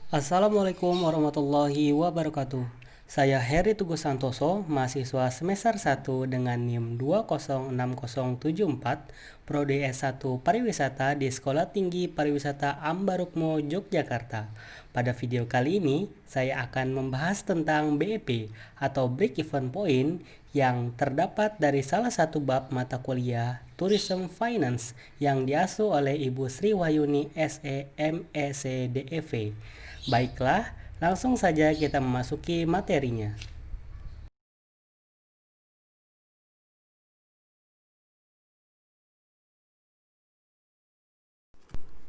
Assalamualaikum warahmatullahi wabarakatuh. Saya Heri Tugu Santoso, mahasiswa semester 1 dengan NIM 2060074, Prodi S1 Pariwisata di Sekolah Tinggi Pariwisata Ambarukmo, Yogyakarta. Pada video kali ini, saya akan membahas tentang BEP atau Break Even Point yang terdapat dari salah satu bab mata kuliah Tourism Finance yang diasuh oleh Ibu Sri Wahyuni SE MEC DEV. Baiklah, langsung saja kita memasuki materinya.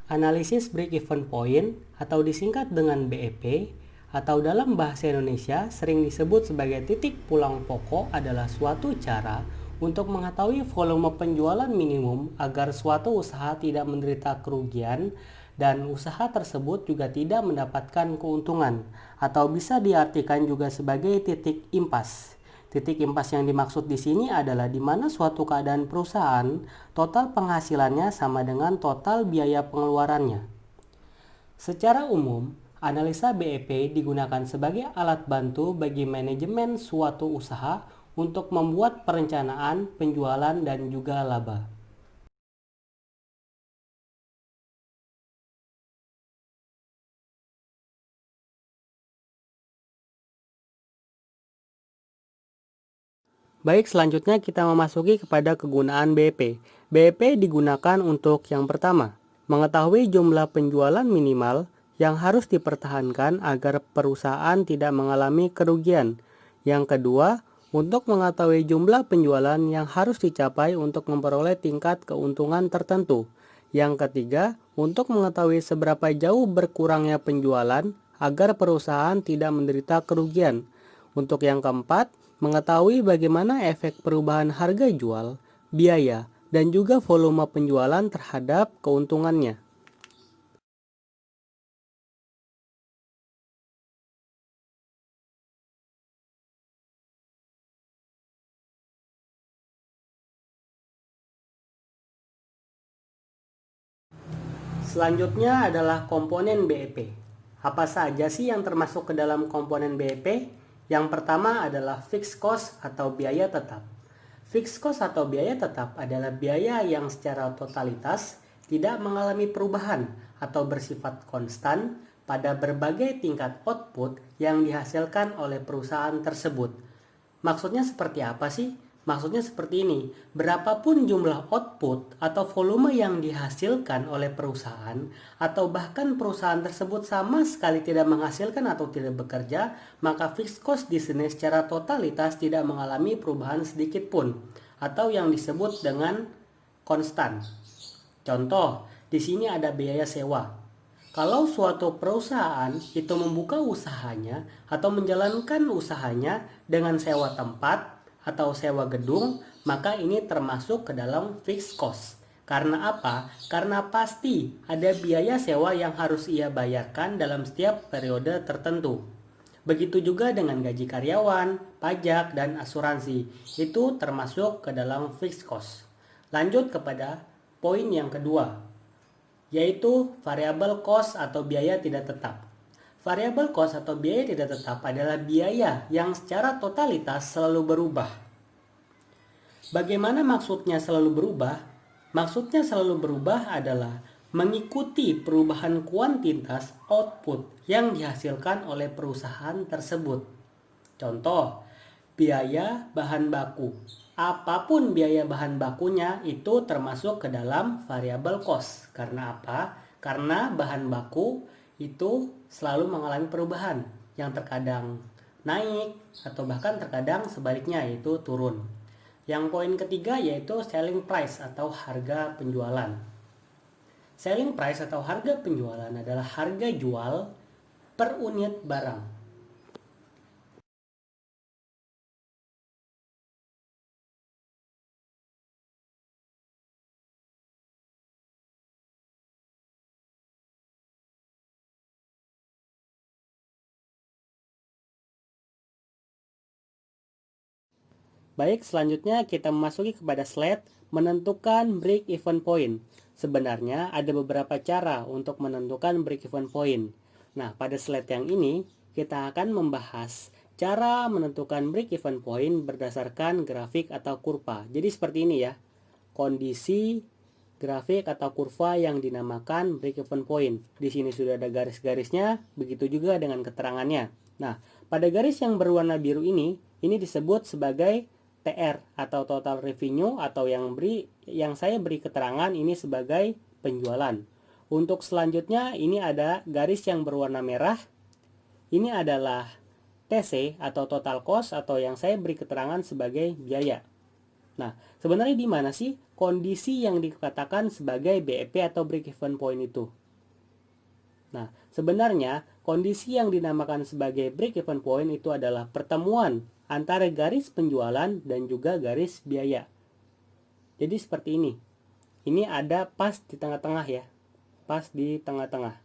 Analisis break-even point atau disingkat dengan BEP atau dalam bahasa Indonesia sering disebut sebagai titik pulang pokok adalah suatu cara untuk mengetahui volume penjualan minimum agar suatu usaha tidak menderita kerugian dan usaha tersebut juga tidak mendapatkan keuntungan, atau bisa diartikan juga sebagai titik impas. Titik impas yang dimaksud di sini adalah di mana suatu keadaan perusahaan total penghasilannya sama dengan total biaya pengeluarannya. Secara umum, analisa BEP digunakan sebagai alat bantu bagi manajemen suatu usaha untuk membuat perencanaan penjualan dan juga laba. Baik, selanjutnya kita memasuki kepada kegunaan BEP. BEP digunakan untuk yang pertama, mengetahui jumlah penjualan minimal yang harus dipertahankan agar perusahaan tidak mengalami kerugian. Yang kedua, untuk mengetahui jumlah penjualan yang harus dicapai untuk memperoleh tingkat keuntungan tertentu. Yang ketiga, untuk mengetahui seberapa jauh berkurangnya penjualan agar perusahaan tidak menderita kerugian. Untuk yang keempat, mengetahui bagaimana efek perubahan harga jual, biaya, dan juga volume penjualan terhadap keuntungannya. Selanjutnya adalah komponen BEP. Apa saja sih yang termasuk ke dalam komponen BEP? Yang pertama adalah fixed cost atau biaya tetap. Fixed cost atau biaya tetap adalah biaya yang secara totalitas tidak mengalami perubahan atau bersifat konstan pada berbagai tingkat output yang dihasilkan oleh perusahaan tersebut. Maksudnya seperti apa sih? Maksudnya seperti ini, berapapun jumlah output atau volume yang dihasilkan oleh perusahaan, atau bahkan perusahaan tersebut sama sekali tidak menghasilkan atau tidak bekerja, maka fixed cost di sini secara totalitas tidak mengalami perubahan sedikit pun, atau yang disebut dengan konstan. Contoh, di sini ada biaya sewa. Kalau suatu perusahaan itu membuka usahanya atau menjalankan usahanya dengan sewa tempat atau sewa gedung, maka ini termasuk ke dalam fixed cost. Karena apa? Karena pasti ada biaya sewa yang harus ia bayarkan dalam setiap periode tertentu. Begitu juga dengan gaji karyawan, pajak, dan asuransi. Itu termasuk ke dalam fixed cost. Lanjut kepada poin yang kedua, yaitu variable cost atau biaya tidak tetap. Variable cost atau biaya tidak tetap adalah biaya yang secara totalitas selalu berubah. Bagaimana maksudnya selalu berubah? Maksudnya selalu berubah adalah mengikuti perubahan kuantitas output yang dihasilkan oleh perusahaan tersebut. Contoh, biaya bahan baku. Apapun biaya bahan bakunya itu termasuk ke dalam variable cost. Karena apa? Karena bahan baku itu selalu mengalami perubahan yang terkadang naik atau bahkan terkadang sebaliknya yaitu turun. Yang poin ketiga yaitu selling price atau harga penjualan. Selling price atau harga penjualan adalah harga jual per unit barang. Baik, selanjutnya kita memasuki kepada slide menentukan break even point. Sebenarnya ada beberapa cara untuk menentukan break even point. Nah, pada slide yang ini kita akan membahas cara menentukan break even point berdasarkan grafik atau kurva. Jadi seperti ini ya, kondisi grafik atau kurva yang dinamakan break even point. Di sini sudah ada garis-garisnya, begitu juga dengan keterangannya. Nah, pada garis yang berwarna biru ini disebut sebagai TR atau total revenue, atau yang saya beri keterangan ini sebagai penjualan. Untuk selanjutnya ini ada garis yang berwarna merah. Ini adalah TC atau total cost, atau yang saya beri keterangan sebagai biaya. Nah, sebenarnya di mana sih kondisi yang dikatakan sebagai BEP atau break even point itu? Nah, sebenarnya kondisi yang dinamakan sebagai break even point itu adalah pertemuan antara garis penjualan dan juga garis biaya. Jadi seperti ini. Ini ada pas di tengah-tengah ya. Pas di tengah-tengah.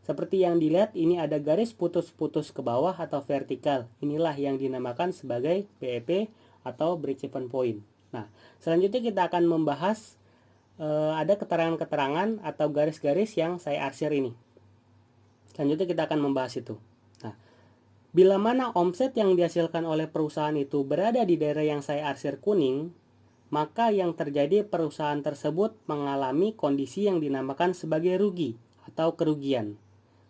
Seperti yang dilihat, ini ada garis putus-putus ke bawah atau vertikal. Inilah yang dinamakan sebagai BEP atau break even point. Nah, selanjutnya kita akan membahas ada keterangan-keterangan atau garis-garis yang saya arsir ini. Selanjutnya kita akan membahas itu. Nah, bila mana omset yang dihasilkan oleh perusahaan itu berada di daerah yang saya arsir kuning, maka yang terjadi perusahaan tersebut mengalami kondisi yang dinamakan sebagai rugi atau kerugian.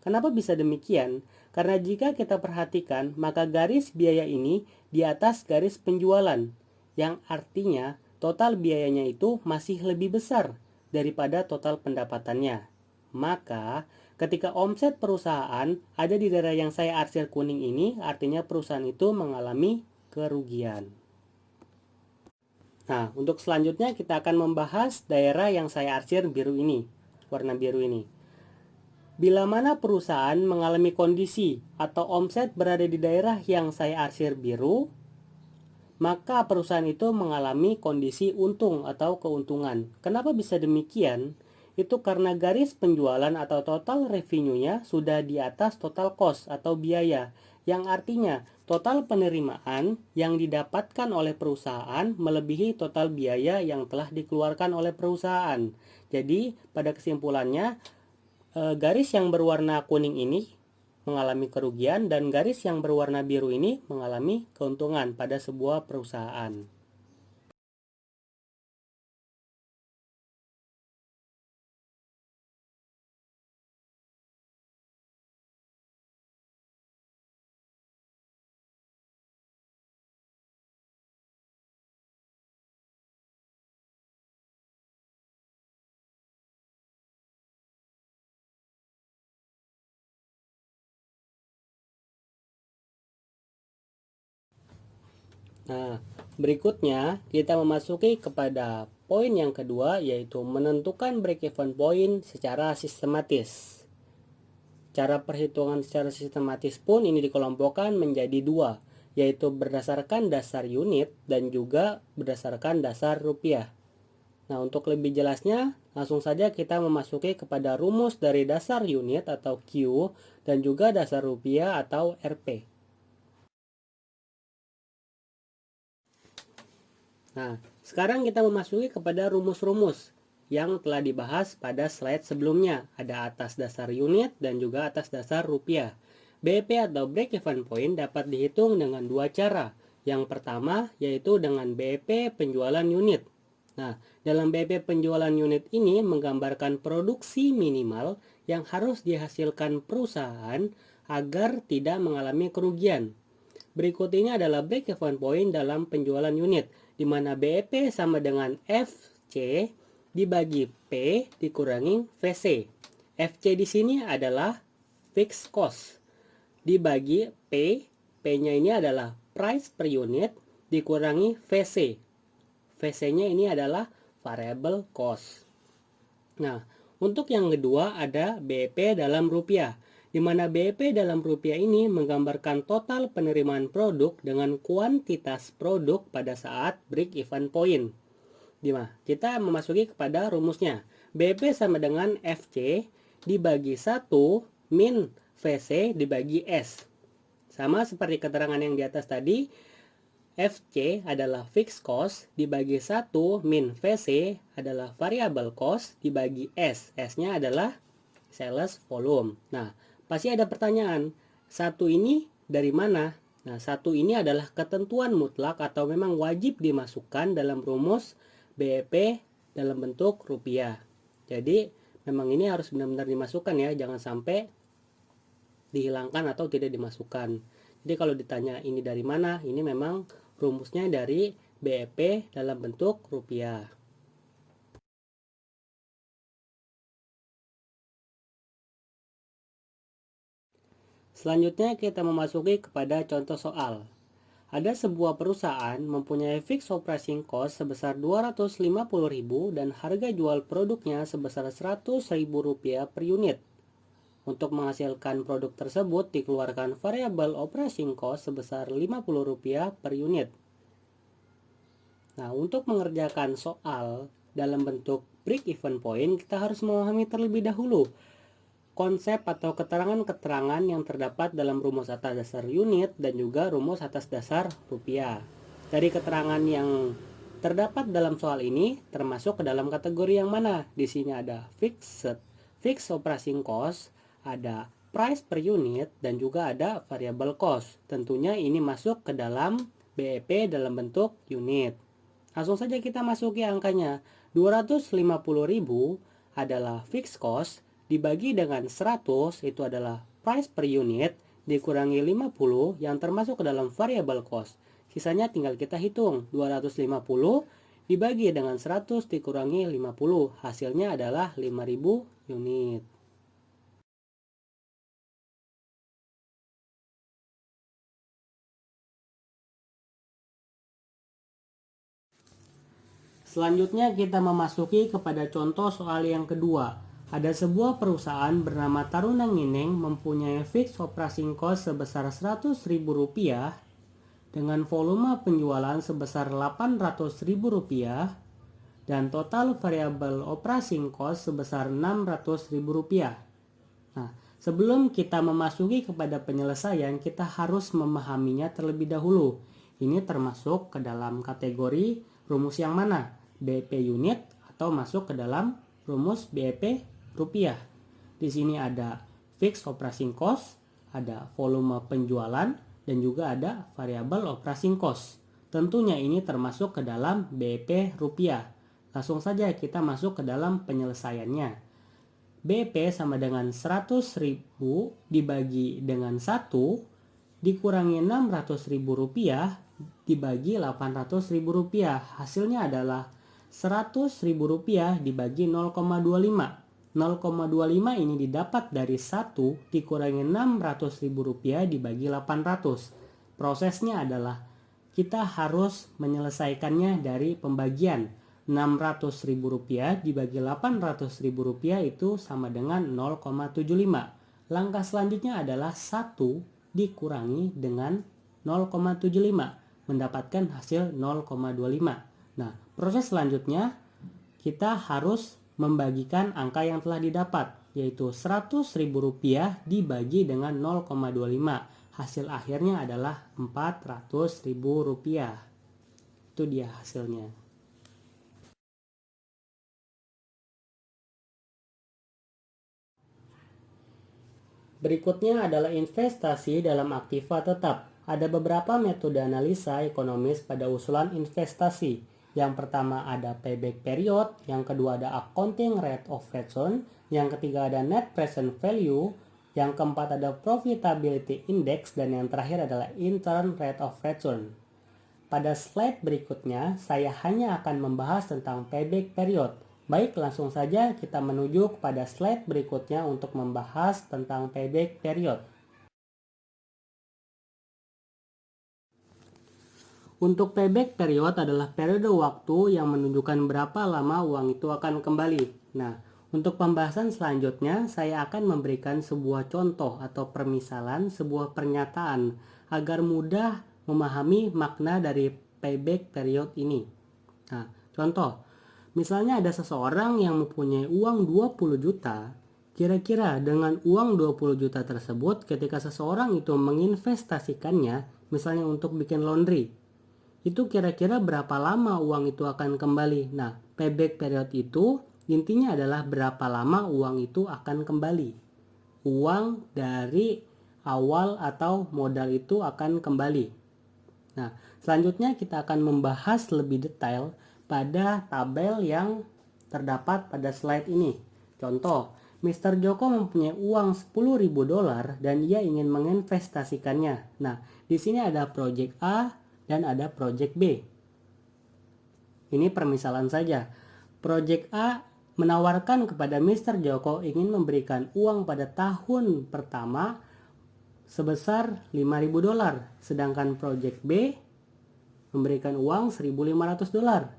Kenapa bisa demikian? Karena jika kita perhatikan, maka garis biaya ini di atas garis penjualan, yang artinya total biayanya itu masih lebih besar daripada total pendapatannya. Maka, ketika omset perusahaan ada di daerah yang saya arsir kuning ini, artinya perusahaan itu mengalami kerugian. Nah, untuk selanjutnya kita akan membahas daerah yang saya arsir biru ini, warna biru ini. Bila mana perusahaan mengalami kondisi atau omset berada di daerah yang saya arsir biru, maka perusahaan itu mengalami kondisi untung atau keuntungan. Kenapa bisa demikian? Itu karena garis penjualan atau total revenue-nya sudah di atas total cost atau biaya, yang artinya total penerimaan yang didapatkan oleh perusahaan melebihi total biaya yang telah dikeluarkan oleh perusahaan. Jadi, pada kesimpulannya, garis yang berwarna kuning ini mengalami kerugian dan garis yang berwarna biru ini mengalami keuntungan pada sebuah perusahaan. Nah, berikutnya kita memasuki kepada poin yang kedua, yaitu menentukan break even point secara sistematis. Cara perhitungan secara sistematis pun ini dikelompokkan menjadi dua, yaitu berdasarkan dasar unit dan juga berdasarkan dasar rupiah. Nah, untuk lebih jelasnya, langsung saja kita memasuki kepada rumus dari dasar unit atau Q dan juga dasar rupiah atau Rp. Nah, sekarang kita memasuki kepada rumus-rumus yang telah dibahas pada slide sebelumnya. Ada atas dasar unit dan juga atas dasar rupiah. BEP atau break even point dapat dihitung dengan dua cara. Yang pertama yaitu dengan BEP penjualan unit. Nah, dalam BEP penjualan unit ini menggambarkan produksi minimal yang harus dihasilkan perusahaan agar tidak mengalami kerugian. Berikut ini adalah break even point dalam penjualan unit, di mana BEP sama dengan FC dibagi P dikurangi VC. FC di sini adalah fixed cost dibagi P, P-nya ini adalah price per unit dikurangi VC. VC-nya ini adalah variable cost. Nah, untuk yang kedua ada BEP dalam rupiah, di mana BEP dalam rupiah ini menggambarkan total penerimaan produk dengan kuantitas produk pada saat break even point. Dimana kita memasuki kepada rumusnya. BEP sama dengan FC dibagi 1 min VC dibagi S. Sama seperti keterangan yang di atas tadi, FC adalah fixed cost dibagi 1 min VC adalah variable cost dibagi S. S-nya adalah sales volume. Nah, pasti ada pertanyaan, satu ini dari mana? Nah, satu ini adalah ketentuan mutlak atau memang wajib dimasukkan dalam rumus BEP dalam bentuk rupiah. Jadi, memang ini harus benar-benar dimasukkan ya, jangan sampai dihilangkan atau tidak dimasukkan. Jadi kalau ditanya ini dari mana, ini memang rumusnya dari BEP dalam bentuk rupiah. Selanjutnya kita memasuki kepada contoh soal. Ada sebuah perusahaan mempunyai fixed operating cost sebesar 250.000 dan harga jual produknya sebesar 100.000 rupiah per unit. Untuk menghasilkan produk tersebut dikeluarkan variable operating cost sebesar 50 rupiah per unit. Nah, untuk mengerjakan soal dalam bentuk break even point, kita harus memahami terlebih dahulu konsep atau keterangan-keterangan yang terdapat dalam rumus atas dasar unit dan juga rumus atas dasar rupiah. Dari keterangan yang terdapat dalam soal ini termasuk ke dalam kategori yang mana? Di sini ada fixed operating cost, ada price per unit, dan juga ada variable cost. Tentunya ini masuk ke dalam BEP dalam bentuk unit. Langsung saja kita masuki angkanya. 250.000 adalah fixed cost, dibagi dengan 100 itu adalah price per unit, dikurangi 50 yang termasuk ke dalam variable cost. Sisanya tinggal kita hitung, 250 dibagi dengan 100 dikurangi 50, hasilnya adalah 5.000 unit. Selanjutnya kita memasuki kepada contoh soal yang kedua. Ada sebuah perusahaan bernama Taruna Ngineng mempunyai fixed operating cost sebesar 100.000 rupiah dengan volume penjualan sebesar 800.000 rupiah dan total variable operating cost sebesar 600.000 rupiah. Nah, sebelum kita memasuki kepada penyelesaian, kita harus memahaminya terlebih dahulu. Ini termasuk ke dalam kategori rumus yang mana? BEP unit atau masuk ke dalam rumus BEP rupiah. Di sini ada fixed operating cost, ada volume penjualan, dan juga ada variable operating cost. Tentunya ini termasuk ke dalam BEP rupiah. Langsung saja kita masuk ke dalam penyelesaiannya. BEP sama dengan 100.000 dibagi dengan 1 dikurangi 600.000 rupiah dibagi 800.000 rupiah. Hasilnya adalah 100.000 rupiah dibagi 0,25. 0,25 ini didapat dari 1 dikurangi 600.000 rupiah dibagi 800. Prosesnya adalah kita harus menyelesaikannya dari pembagian. 600.000 rupiah dibagi 800.000 rupiah itu sama dengan 0,75. Langkah selanjutnya adalah 1 dikurangi dengan 0,75 mendapatkan hasil 0,25. Nah, proses selanjutnya kita harus membagikan angka yang telah didapat, yaitu 100.000 rupiah dibagi dengan 0,25. Hasil akhirnya adalah 400.000 rupiah. Itu dia hasilnya. Berikutnya adalah investasi dalam aktiva tetap. Ada beberapa metode analisa ekonomis pada usulan investasi. Yang pertama ada payback period, yang kedua ada accounting rate of return, yang ketiga ada net present value, yang keempat ada profitability index, dan yang terakhir adalah internal rate of return. Pada slide berikutnya, saya hanya akan membahas tentang payback period. Baik, langsung saja kita menuju kepada slide berikutnya untuk membahas tentang payback period. Untuk payback period adalah periode waktu yang menunjukkan berapa lama uang itu akan kembali. Nah, untuk pembahasan selanjutnya saya akan memberikan sebuah contoh atau permisalan sebuah pernyataan agar mudah memahami makna dari payback period ini. Nah, contoh, misalnya ada seseorang yang mempunyai uang 20 juta. Kira-kira dengan uang 20 juta tersebut ketika seseorang itu menginvestasikannya, misalnya untuk bikin laundry, itu kira-kira berapa lama uang itu akan kembali. Nah, payback period itu intinya adalah berapa lama uang itu akan kembali. uang dari awal atau modal itu akan kembali. Nah, selanjutnya kita akan membahas lebih detail pada tabel yang terdapat pada slide ini. Contoh, Mr. Joko mempunyai uang $10.000 dan ia ingin menginvestasikannya. Nah, di sini ada project A dan ada project B. Ini permisalan saja. Project A menawarkan kepada Mr. Joko ingin memberikan uang pada tahun pertama sebesar $5.000, sedangkan Project B memberikan uang $1.500.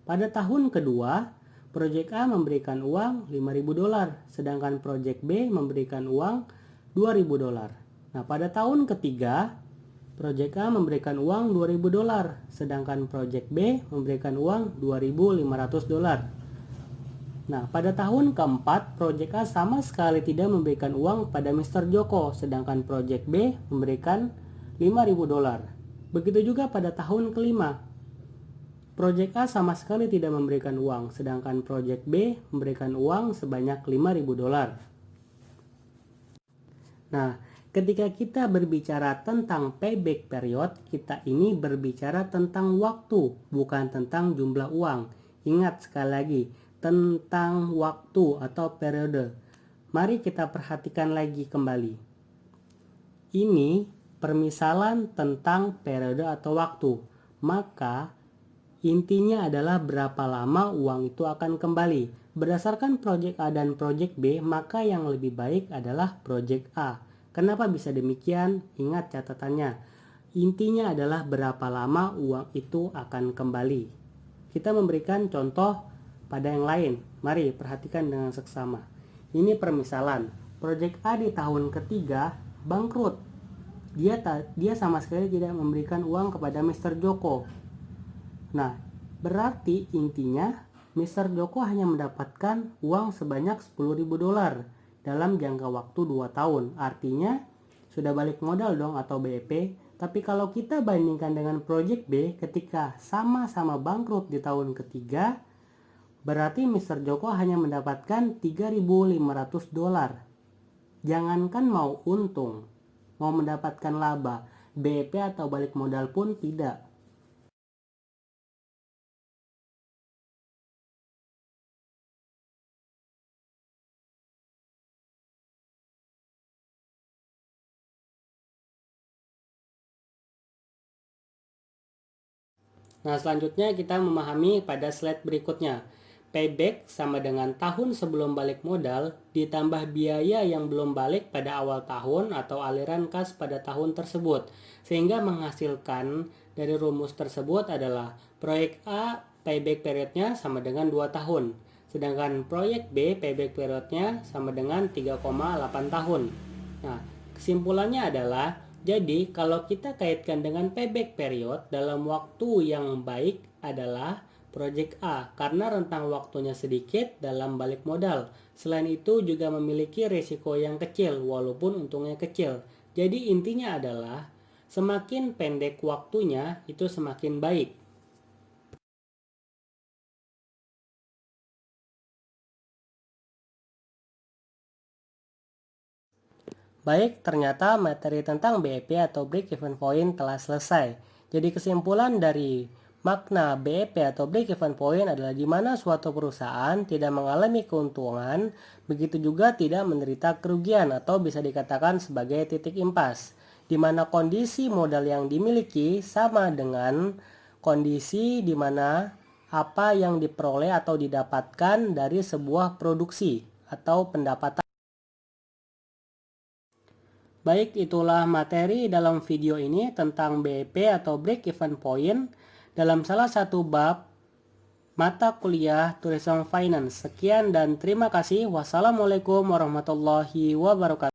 Pada tahun kedua, Project A memberikan uang $5.000, sedangkan Project B memberikan uang $2.000. Nah, pada tahun ketiga, Project A memberikan uang $2.000, sedangkan Project B memberikan uang $2.500. Nah, pada tahun keempat, Project A sama sekali tidak memberikan uang pada Mr. Joko, sedangkan Project B memberikan $5.000. Begitu juga pada tahun kelima, Project A sama sekali tidak memberikan uang, sedangkan Project B memberikan uang sebanyak $5.000. Nah, ketika kita berbicara tentang payback period, kita ini berbicara tentang waktu, bukan tentang jumlah uang. Ingat sekali lagi, tentang waktu atau periode. Mari kita perhatikan lagi kembali. Ini permisalan tentang periode atau waktu. Maka, intinya adalah berapa lama uang itu akan kembali. Berdasarkan Project A dan Project B, maka yang lebih baik adalah Project A. Kenapa bisa demikian? Ingat catatannya. Intinya adalah berapa lama uang itu akan kembali. Kita memberikan contoh pada yang lain. Mari perhatikan dengan seksama. Ini permisalan. Project A di tahun ketiga bangkrut. Dia sama sekali tidak memberikan uang kepada Mr. Joko. Nah, berarti intinya Mr. Joko hanya mendapatkan uang sebanyak $10.000 dalam jangka waktu 2 tahun. Artinya sudah balik modal dong atau BEP. Tapi kalau kita bandingkan dengan Project B ketika sama-sama bangkrut di tahun ketiga, berarti Mr. Joko hanya mendapatkan $3.500. Jangankan mau untung, mau mendapatkan laba, BEP atau balik modal pun tidak. Nah, selanjutnya kita memahami pada slide berikutnya. Payback sama dengan tahun sebelum balik modal ditambah biaya yang belum balik pada awal tahun atau aliran kas pada tahun tersebut. Sehingga menghasilkan dari rumus tersebut adalah proyek A payback periodnya sama dengan 2 tahun. Sedangkan proyek B payback periodnya sama dengan 3,8 tahun. Nah, kesimpulannya adalah jadi kalau kita kaitkan dengan payback period dalam waktu yang baik adalah Project A karena rentang waktunya sedikit dalam balik modal. Selain itu juga memiliki risiko yang kecil walaupun untungnya kecil. Jadi intinya adalah semakin pendek waktunya itu semakin baik. Baik, ternyata materi tentang BEP atau Break Even Point telah selesai. Jadi kesimpulan dari makna BEP atau Break Even Point adalah di mana suatu perusahaan tidak mengalami keuntungan, begitu juga tidak menderita kerugian atau bisa dikatakan sebagai titik impas, di mana kondisi modal yang dimiliki sama dengan kondisi di mana apa yang diperoleh atau didapatkan dari sebuah produksi atau pendapatan. Baik, itulah materi dalam video ini tentang BEP atau Break Even Point dalam salah satu bab mata kuliah Tourism Finance. Sekian dan terima kasih. Wassalamualaikum warahmatullahi wabarakatuh.